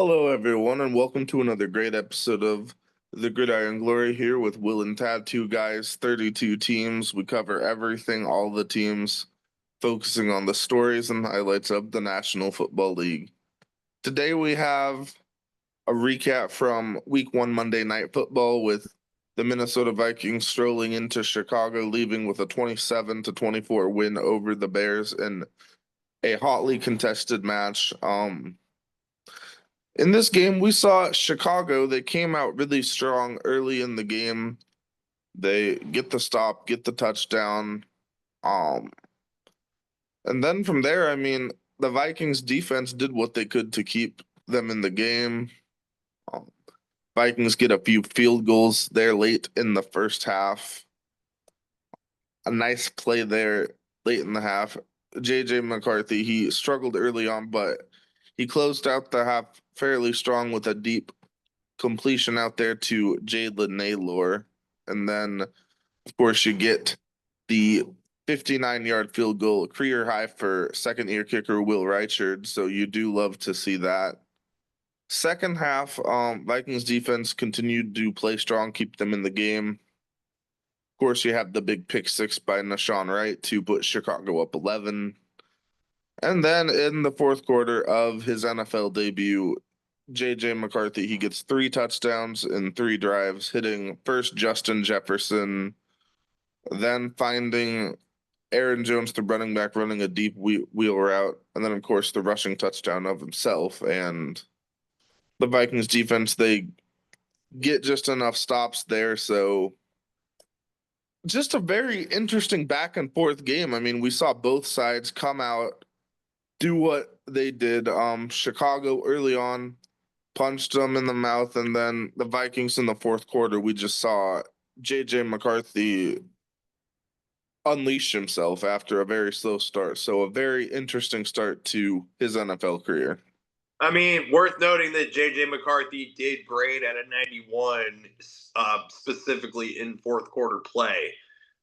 Hello, everyone, and welcome to another great episode of the Gridiron Glory here with Will and Tad, two guys, 32 teams. We cover everything, all the teams, focusing on the stories and highlights of the National Football League. Today we have a recap from Week 1 Monday Night Football with the Minnesota Vikings strolling into Chicago, leaving with a 27-24 win over the Bears in a hotly contested match. In this game, we saw Chicago. They came out really strong early in the game. They get the stop, get the touchdown. Um, and then from there, the Vikings defense did what they could to keep them in the game. Um, Vikings get a few field goals there late in the first half. A nice play there late in the half. JJ McCarthy, he struggled early on, but he closed out the half fairly strong with a deep completion out there to Jalen Naylor. And then, of course, you get the 59-yard field goal, career high for second-year kicker Will Reichard. So you do love to see that. Second half, Vikings defense continued to play strong, keep them in the game. Of course, you have the big pick six by Nashawn Wright to put Chicago up 11. And then in the fourth quarter of his NFL debut, JJ McCarthy, he gets 3 touchdowns in 3 drives, hitting first Justin Jefferson, then finding Aaron Jones, the running back, running a deep wheel route, and then, of course, the rushing touchdown of himself. And the Vikings defense, they get just enough stops there. So just a very interesting back and forth game. I mean, we saw both sides come out, do what they did. Chicago early on punched them in the mouth, and then the Vikings in the fourth quarter, we just saw JJ McCarthy unleash himself after a very slow start. So a very interesting start to his NFL career. I mean, worth noting that JJ McCarthy did great at a 91, specifically in fourth quarter play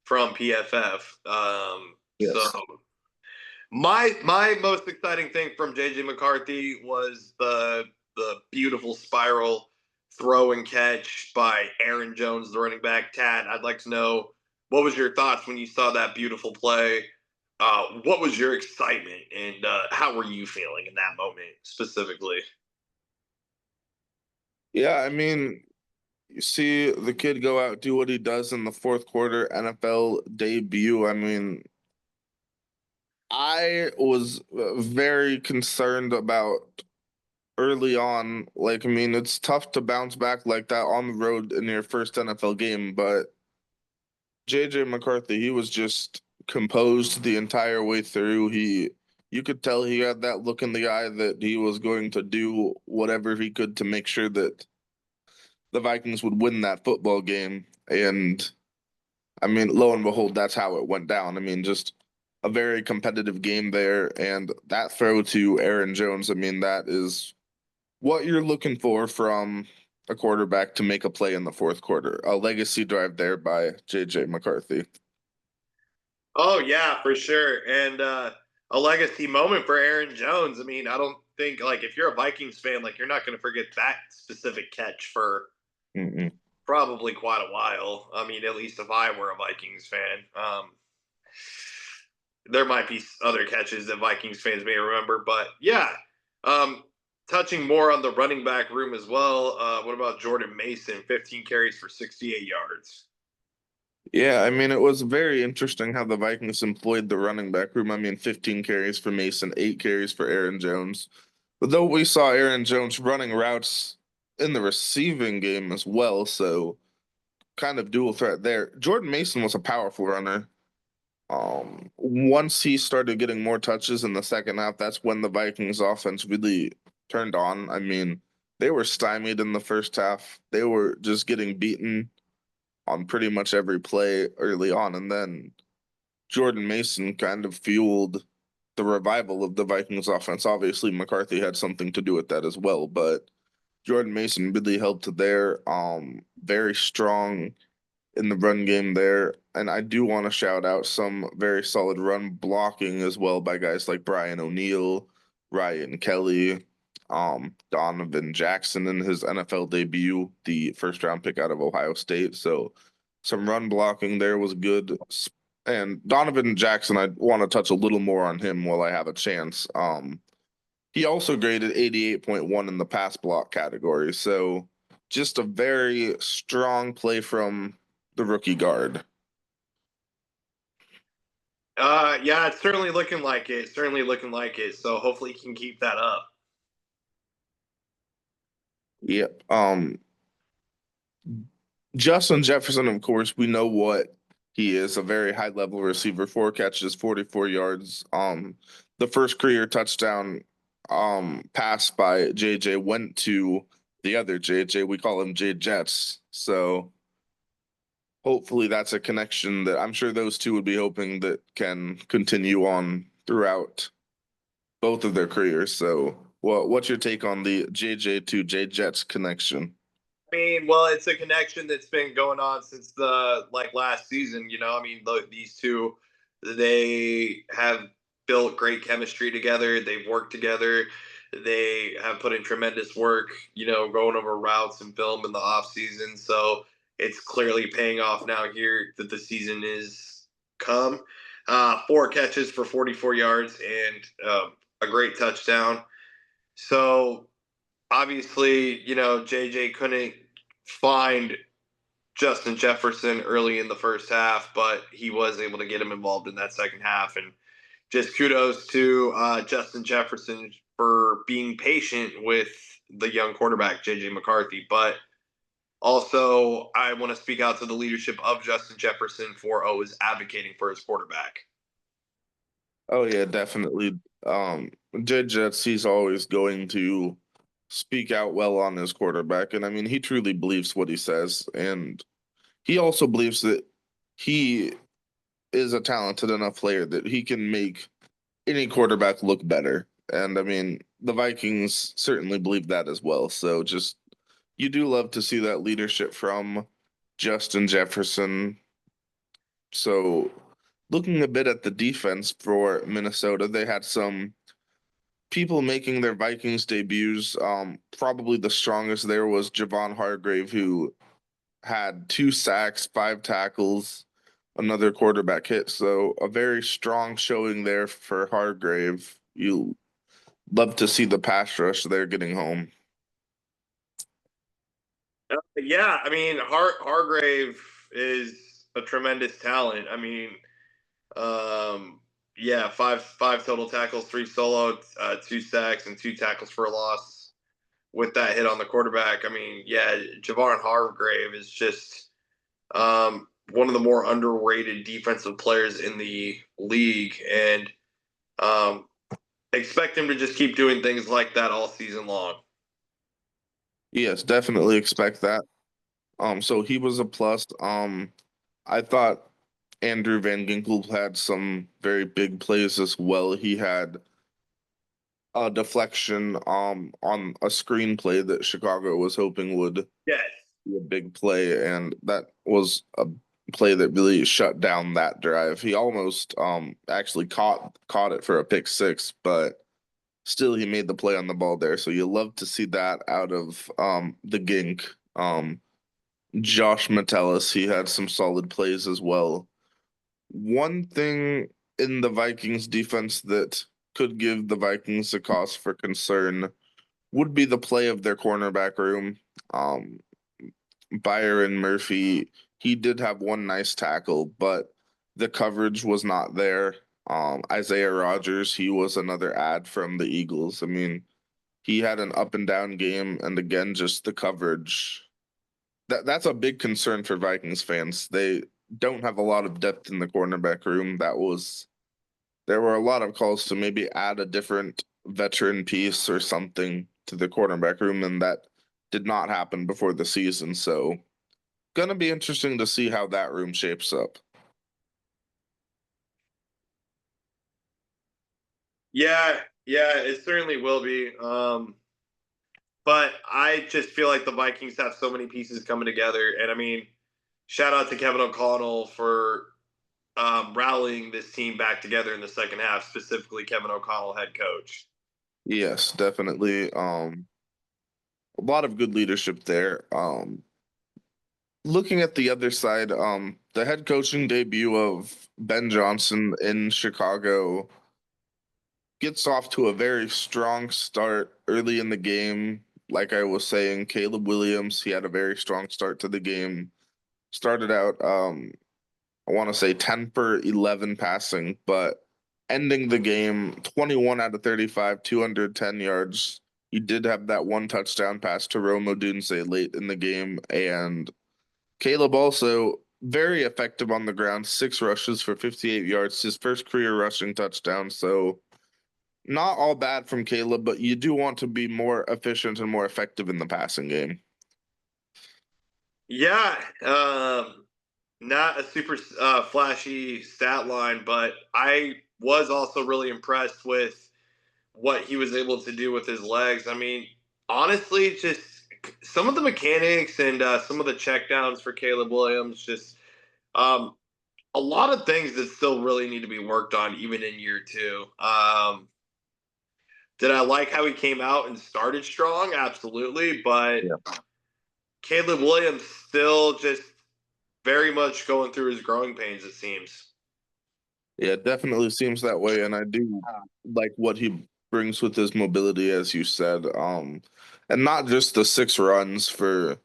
from PFF. Yes. So my most exciting thing from JJ McCarthy was the beautiful spiral throw and catch by Aaron Jones, the running back. Tad, I'd like to know, what was your thoughts when you saw that beautiful play? What was your excitement, and how were you feeling in that moment specifically? Yeah, I mean, you see the kid go out, do what he does in the fourth quarter NFL debut. I mean, I was very concerned about early on. Like, I mean, it's tough to bounce back like that on the road in your first NFL game, but JJ McCarthy, he was just composed the entire way through. You could tell he had that look in the eye that he was going to do whatever he could to make sure that the Vikings would win that football game. And I mean, lo and behold, that's how it went down. I mean, just a very competitive game there. And that throw to Aaron Jones, I mean, that is what you're looking for from a quarterback to make a play in the fourth quarter. A legacy drive there by JJ McCarthy. Oh yeah, for sure, and a legacy moment for Aaron Jones. I mean, I don't think, like, if you're a Vikings fan, like, you're not going to forget that specific catch for Mm-mm. probably quite a while. I mean, at least if I were a Vikings fan. There might be other catches that Vikings fans may remember, but yeah. Um, Touching more on the running back room as well. What about Jordan Mason? 15 carries for 68 yards. Yeah, I mean, it was very interesting how the Vikings employed the running back room. I mean, 15 carries for Mason, 8 carries for Aaron Jones. But though we saw Aaron Jones running routes in the receiving game as well, so kind of dual threat there. Jordan Mason was a powerful runner. Once he started getting more touches in the second half, that's when the Vikings offense really turned on. I mean, they were stymied in the first half. They were just getting beaten on pretty much every play early on. And then Jordan Mason kind of fueled the revival of the Vikings offense. Obviously, McCarthy had something to do with that as well, but Jordan Mason really helped there. Very strong in the run game there. And I do want to shout out some very solid run blocking as well by guys like Brian O'Neill, Ryan Kelly. Donovan Jackson in his NFL debut, the first round pick out of Ohio State. So some run blocking there was good. And Donovan Jackson, I want to touch a little more on him while I have a chance. He also graded 88.1 in the pass block category. So just a very strong play from the rookie guard. Yeah, it's certainly looking like it. Certainly looking like it. So hopefully he can keep that up. Yep. Justin Jefferson, of course, we know what he is, a very high level receiver, 4 catches, 44 yards. The first career touchdown pass by JJ went to the other JJ. We call him J Jets. So hopefully that's a connection that I'm sure those two would be hoping that can continue on throughout both of their careers. So what's your take on the JJ to J Jets connection? I mean, well, it's a connection that's been going on since the last season. I mean, these two, they have built great chemistry together. They've worked together. They have put in tremendous work. Going over routes and film in the off season. So it's clearly paying off now here that the season is come. 4 catches for 44 yards and a great touchdown. So obviously, JJ couldn't find Justin Jefferson early in the first half, but he was able to get him involved in that second half. And just kudos to Justin Jefferson for being patient with the young quarterback, JJ McCarthy. But also, I want to speak out to the leadership of Justin Jefferson for always advocating for his quarterback. Oh yeah, definitely. J Jets, he's always going to speak out well on his quarterback. And I mean, he truly believes what he says. And he also believes that he is a talented enough player that he can make any quarterback look better. And I mean, the Vikings certainly believe that as well. So just you do love to see that leadership from Justin Jefferson. So looking a bit at the defense for Minnesota, they had some people making their Vikings debuts. Probably the strongest there was Javon Hargrave, who had 2 sacks, 5 tackles, another quarterback hit. So a very strong showing there for Hargrave. You love to see the pass rush there getting home. Yeah, I mean, Hargrave is a tremendous talent. I mean, Um, yeah, five total tackles, 3 solo, 2 sacks, and 2 tackles for a loss with that hit on the quarterback. I mean, yeah, Javon Hargrave is just one of the more underrated defensive players in the league, and um, expect him to just keep doing things like that all season long. Yes, definitely expect that. So he was a plus. I thought Andrew Van Ginkel had some very big plays as well. He had a deflection on a screenplay that Chicago was hoping would Yes. be a big play, and that was a play that really shut down that drive. He almost actually caught it for a pick six, but still he made the play on the ball there. So you love to see that out of the Gink. Josh Metellus, he had some solid plays as well. One thing in the Vikings defense that could give the Vikings a cause for concern would be the play of their cornerback room. Um, Byron Murphy, he did have one nice tackle, but the coverage was not there. Isaiah Rogers, he was another ad from the Eagles. I mean, he had an up and down game, and again, just the coverage. That's a big concern for Vikings fans. They don't have a lot of depth in the cornerback room. There were a lot of calls to maybe add a different veteran piece or something to the cornerback room, and that did not happen before the season. So, gonna be interesting to see how that room shapes up. Yeah, yeah, it certainly will be. But I just feel like the Vikings have so many pieces coming together, and I mean, shout out to Kevin O'Connell for rallying this team back together in the second half, specifically Kevin O'Connell, head coach. Yes, definitely. A lot of good leadership there. Looking at the other side, the head coaching debut of Ben Johnson in Chicago gets off to a very strong start early in the game. Like I was saying, Caleb Williams, he had a very strong start to the game. Started out, I want to say 10 for 11 passing, but ending the game 21 out of 35, 210 yards. He did have that one touchdown pass to Rome Odunze late in the game, and Caleb also very effective on the ground, 6 rushes for 58 yards, his first career rushing touchdown. So not all bad from Caleb, but you do want to be more efficient and more effective in the passing game. Yeah, not a super flashy stat line, but I was also really impressed with what he was able to do with his legs. I mean, honestly, just some of the mechanics and some of the checkdowns for Caleb Williams, just um, a lot of things that still really need to be worked on, even in year two. Did I like how he came out and started strong? Absolutely, but Yeah. Caleb Williams still just very much going through his growing pains. It seems. Yeah, it definitely seems that way, and I do like what he brings with his mobility, as you said. And not just the 6 runs for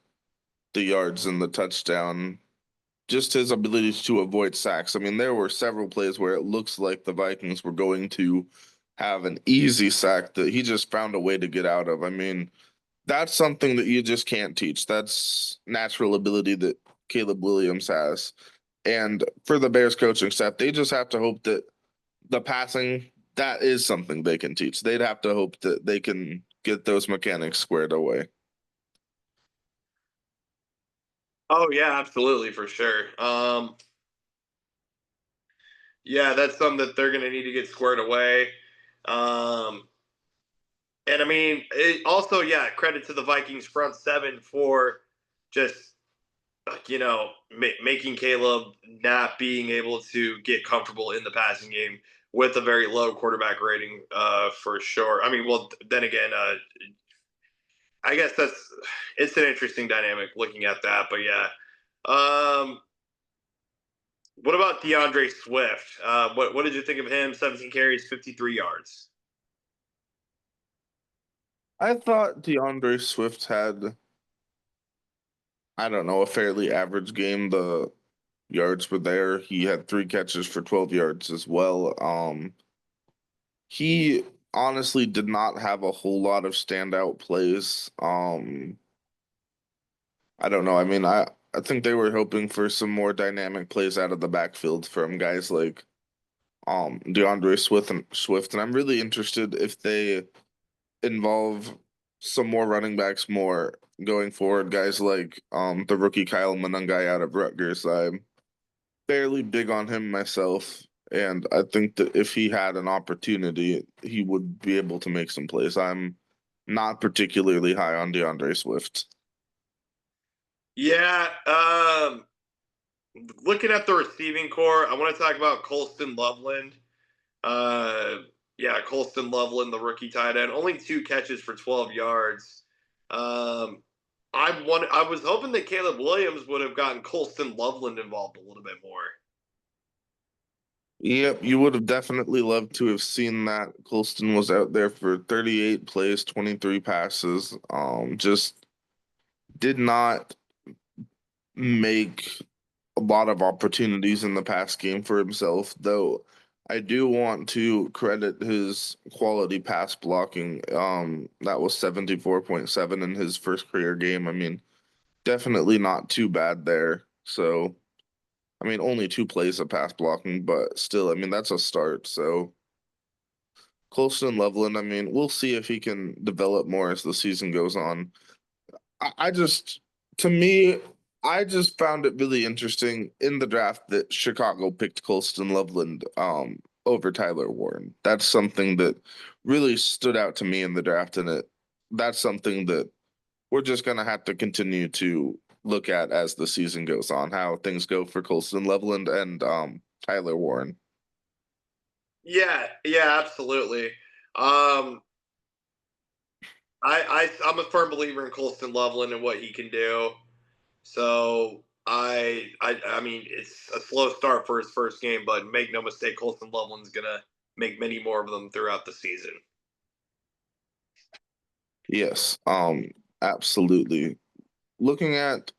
the yards and the touchdown, just his ability to avoid sacks. I mean, there were several plays where it looks like the Vikings were going to have an easy sack that he just found a way to get out of. I mean, that's something that you just can't teach. That's natural ability that Caleb Williams has. And for the Bears coaching staff, they just have to hope that the passing, that is something they can teach. They'd have to hope that they can get those mechanics squared away. Oh yeah, absolutely for sure. Yeah, that's something that they're going to need to get squared away. Um, and I mean, also, yeah, credit to the Vikings front seven for just making Caleb not being able to get comfortable in the passing game with a very low quarterback rating, for sure. I mean, well, then again, I guess it's an interesting dynamic looking at that, but yeah. Um, what about DeAndre Swift? What did you think of him? 17 carries, 53 yards. I thought DeAndre Swift had, I don't know, a fairly average game. The yards were there. He had 3 catches for 12 yards as well. He honestly did not have a whole lot of standout plays. I don't know. I mean, I think they were hoping for some more dynamic plays out of the backfield from guys like DeAndre Swift, and I'm really interested if they involve some more running backs more going forward. Guys like the rookie Kyle Monangai out of Rutgers. I'm fairly big on him myself, and I think that if he had an opportunity, he would be able to make some plays. I'm not particularly high on DeAndre Swift. Yeah, looking at the receiving core, I want to talk about Colston Loveland. Uh, yeah, Colston Loveland, the rookie tight end, only 2 catches for 12 yards. Um, I was hoping that Caleb Williams would have gotten Colston Loveland involved a little bit more. Yep, you would have definitely loved to have seen that. Colston was out there for 38 plays, 23 passes. Just did not make a lot of opportunities in the past game for himself, though I do want to credit his quality pass blocking. That was 74.7 in his first career game. I mean, definitely not too bad there. So, I mean, only 2 plays of pass blocking, but still, I mean, that's a start. So, Colston Loveland, I mean, we'll see if he can develop more as the season goes on. I just, to me, I just found it really interesting in the draft that Chicago picked Colston Loveland over Tyler Warren. That's something that really stood out to me in the draft, and that's something that we're just gonna have to continue to look at as the season goes on, how things go for Colston Loveland and Tyler Warren. Yeah, yeah, absolutely. Um, I'm a firm believer in Colston Loveland and what he can do. So I mean it's a slow start for his first game, but make no mistake, Colston Loveland's gonna make many more of them throughout the season. Yes, absolutely. Looking at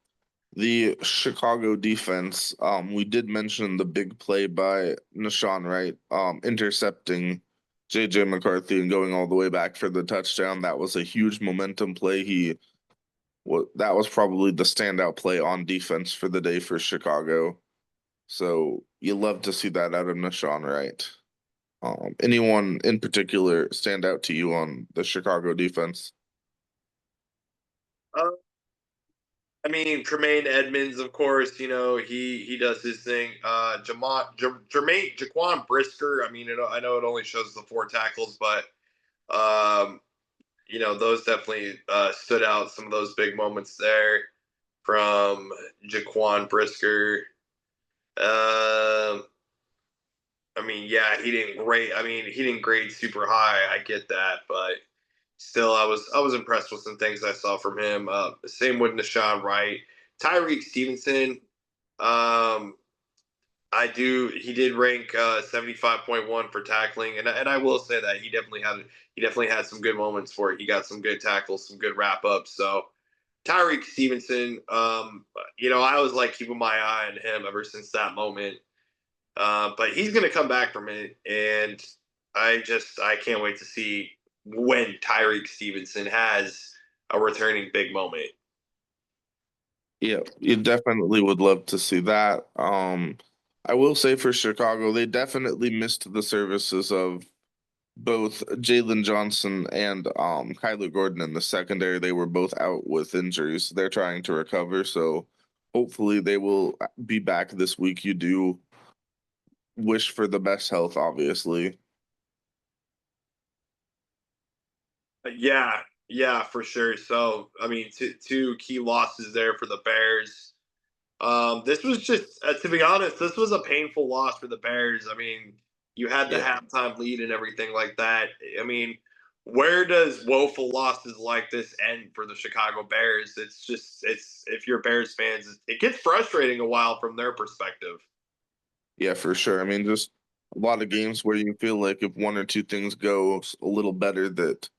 the Chicago defense, we did mention the big play by Nashawn Wright, intercepting JJ McCarthy and going all the way back for the touchdown. That was a huge momentum play. That was probably the standout play on defense for the day for Chicago. So you love to see that out of Nashawn Wright. Anyone in particular stand out to you on the Chicago defense? Uh, I mean, Tremaine Edmonds, of course, you know he does his thing. Jermaine Jaquan Brisker. I mean, I know it only shows the 4 tackles, but um, you know those definitely stood out. Some of those big moments there from Jaquan Brisker. Um, I mean, yeah, he didn't grade. I mean, he didn't grade super high. I get that, but still, I was impressed with some things I saw from him. Same with Nashawn Wright, Tyreek Stevenson. Um, I do. He did rank 75.1 for tackling, and I will say that he definitely had some good moments for it. He got some good tackles, some good wrap ups. So Tyreek Stevenson, you know, I was like keeping my eye on him ever since that moment. But he's going to come back from it, and I can't wait to see when Tyreek Stevenson has a returning big moment. Yeah, you definitely would love to see that. I will say for Chicago, they definitely missed the services of both Jalen Johnson and Kyler Gordon in the secondary. They were both out with injuries. They're trying to recover, so hopefully they will be back this week. You do wish for the best health, obviously. Yeah, yeah, for sure. So I mean, two key losses there for the Bears. This was just, to be honest, this was a painful loss for the Bears. I mean, you had the Yeah. halftime lead and everything like that. I mean, where does woeful losses like this end for the Chicago Bears? It's just, it's if you're Bears fans, it gets frustrating a while from their perspective. Yeah, for sure. I mean, just a lot of games where you feel like if one or two things go a little better, that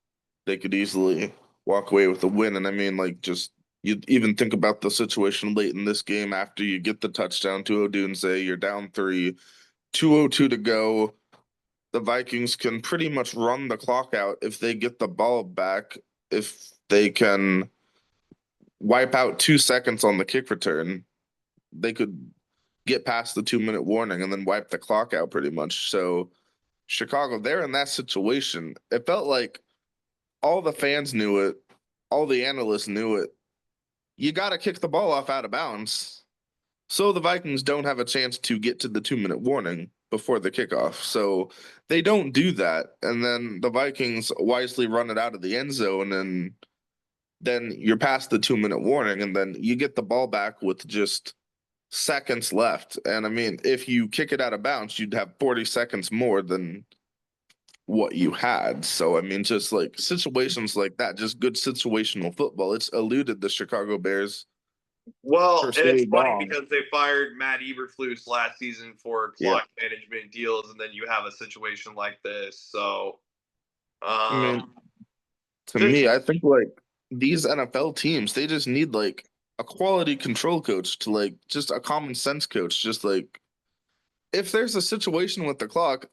they could easily walk away with a win. And I mean, like, just you even think about the situation late in this game after you get the touchdown to Odunze, you're down three, 2:02 to go. The Vikings can pretty much run the clock out if they get the ball back, if they can wipe out 2 seconds on the kick return. They could get past the 2 minute warning and then wipe the clock out pretty much. So Chicago, they're in that situation. It felt like all the fans knew it, all the analysts knew it. You got to kick the ball off out of bounds. So the Vikings don't have a chance to get to the 2 minute warning before the kickoff. So they don't do that. And then the Vikings wisely run it out of the end zone. And then you're past the 2 minute warning. And then you get the ball back with just seconds left. And I mean, if you kick it out of bounds, you'd have 40 seconds more than what you had. So I mean, just like situations like that, just good situational football. It's eluded the Chicago Bears for Well, and so it's funny long. because they fired Matt Eberflus last season for Yeah. clock management deals, and then you have a situation like this. So, I mean, um, to just me, I think like these NFL teams, they just need like a quality control coach to like just a common sense coach. Just like if there's a situation with the clock,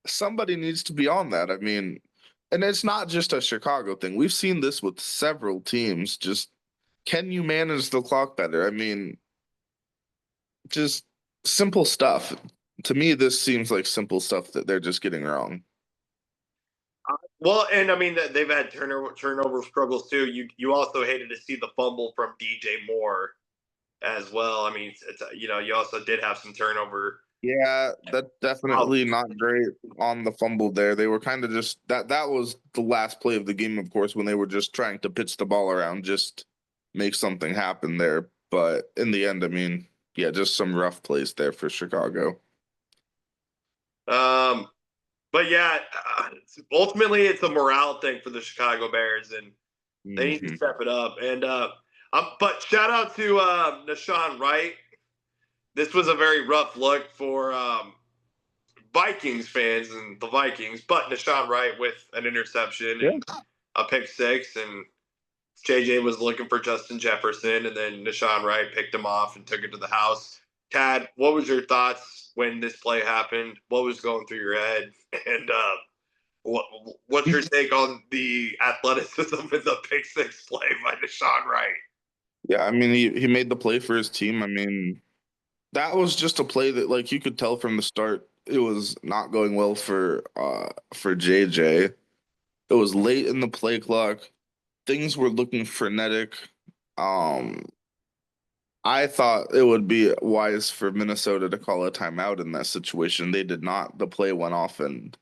somebody needs to be on that. I mean, and it's not just a Chicago thing. We've seen this with several teams. Just can you manage the clock better? I mean, just simple stuff. To me, this seems like simple stuff that they're just getting wrong. well, and I mean they've had turnover struggles too. You also hated to see the fumble from DJ Moore as well. I mean, you know, you also did have some turnover. Yeah, that's definitely not great on the fumble there. They were kind of just that was the last play of the game, of course, when they were just trying to pitch the ball around, just make something happen there. But in the end, I mean, yeah, just some rough plays there for Chicago. Um, but yeah, ultimately it's a morale thing for the Chicago Bears, and They need to Mhm. step it up. And but shout out to Nashawn Wright. This was a very rough look for Vikings fans and the Vikings, but Nashawn Wright with an interception Yeah. and a pick six, and JJ was looking for Justin Jefferson, and then Nashawn Wright picked him off and took it to the house. Tad, what was your thoughts when this play happened? What was going through your head? And what, what's your take on the athleticism in the pick six play by Nashawn Wright? Yeah, I mean he made the play for his team. I mean, that was just a play that like you could tell from the start it was not going well for JJ. It was late in the play clock. Things were looking frenetic. Um I thought it would be wise for Minnesota to call a timeout in that situation. They did not. The play went off, and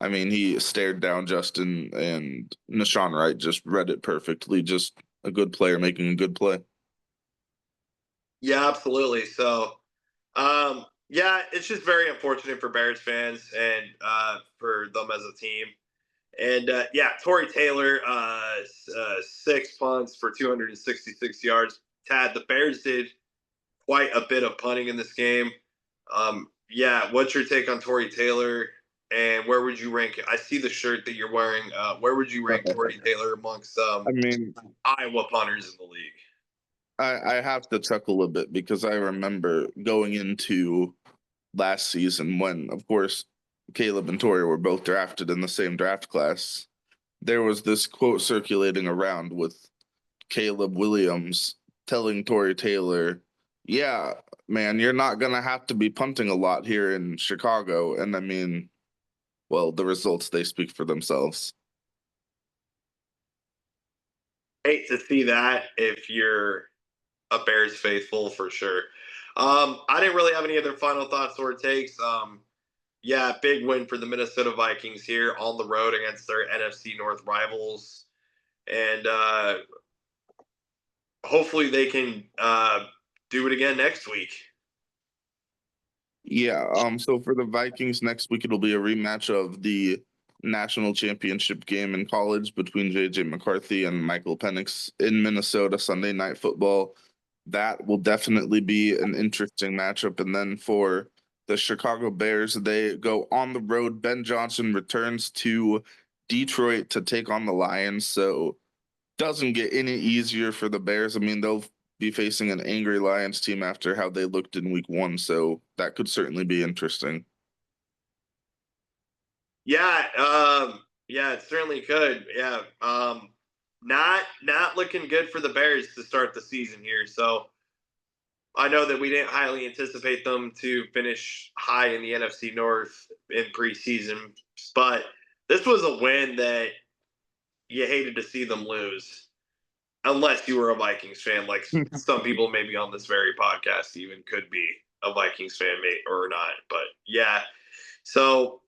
I mean, he stared down Justin, and Nashawn Wright just read it perfectly. Just a good player making a good play. Yeah, absolutely. So, yeah, it's just very unfortunate for Bears fans and for them as a team. And yeah, Torrey Taylor, 6 punts for 266 yards. Tad, the Bears did quite a bit of punting in this game. Yeah, what's your take on Torrey Taylor? And where would you rank it? I see the shirt that you're wearing. Where would you rank Torrey Taylor amongst I mean, Iowa punters in the league? I have to chuckle a bit because I remember going into last season when, of course, Caleb and Tori were both drafted in the same draft class. There was this quote circulating around with Caleb Williams telling Tory Taylor, "Yeah, man, you're not gonna have to be punting a lot here in Chicago." And I mean, well, the results they speak for themselves. Hate to see that if you're a Bears faithful for sure. I didn't really have any other final thoughts or takes. Yeah, big win for the Minnesota Vikings here on the road against their NFC North rivals, and hopefully they can do it again next week. Yeah, so for the Vikings next week it'll be a rematch of the national championship game in college between JJ McCarthy and Michael Penix in Minnesota Sunday night football. That will definitely be an interesting matchup. And then for the Chicago Bears, they go on the road. Ben Johnson returns to Detroit to take on the Lions. So doesn't get any easier for the Bears. I mean, they'll be facing an angry Lions team after how they looked in week one. So that could certainly be interesting. Yeah, yeah, it certainly could. Yeah, not looking good for the Bears to start the season here. So I know that we didn't highly anticipate them to finish high in the NFC North in preseason, but this was a win that you hated to see them lose, unless you were a Vikings fan, like some people maybe on this very podcast even could be a Vikings fan, or not. But yeah, so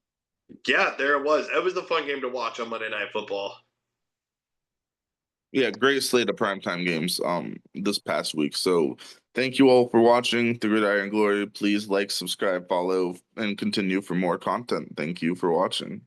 yeah, there it was. It was a fun game to watch on Monday Night Football. Yeah, great slate of primetime games this past week. So thank you all for watching the Gridiron Glory. Please like, subscribe, follow, and continue for more content. Thank you for watching.